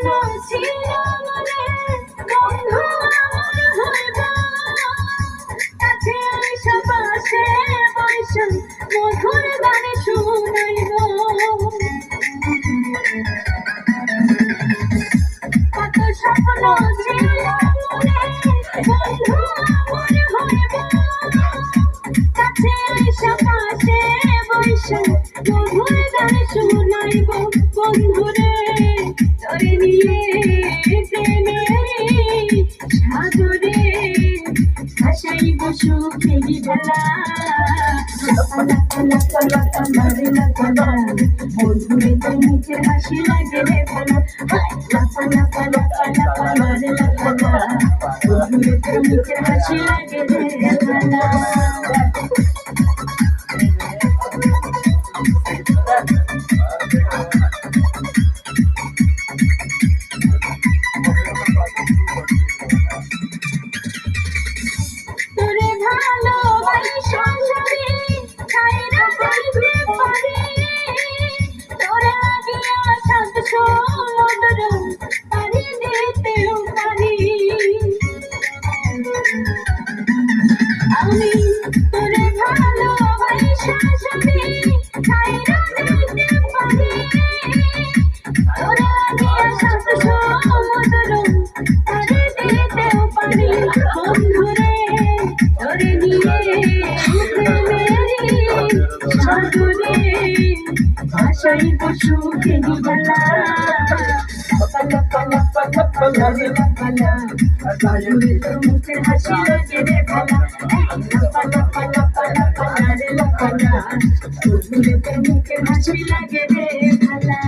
ছিল মনে বন্ধু আমার হইব কাছে আইসা পাশে বৈশা মধুর গান শুনাইব কত স্বপ্ন ছিল মনে বন্ধু আমার হইব কাছে আইসা পাশে বৈশা মধুর গান শুনাইব বন্ধুরে তোরে নিয়ে প্রেমের সাগরে ভাসাইব সুখের বেলা বন্ধুরে তোর মুখে হাসি লাগে রে ভালা বন্ধুরে তোর মুখে হাসি লাগে রে ভালা তোরে ভালোবাসা সবে ছাইরা যাইতে পারি তোরে লাগিয়া সাত সমুদ্র পাড়ি দিতেও পারি আমি তোরে ভালোবাসা সবে ছাইরা যাইতে পারি তোরে লাগিয়া সাত সমুদ্র পাড়ি দিতেও পারি বন্ধুরে তোরে নিয়ে সাগরে ভাসাইব সুখের বেলা বন্ধুরে তোর মুখে হাসি লাগে রে ভালা বন্ধুরে তোর মুখে হাসি লাগে রে ভালা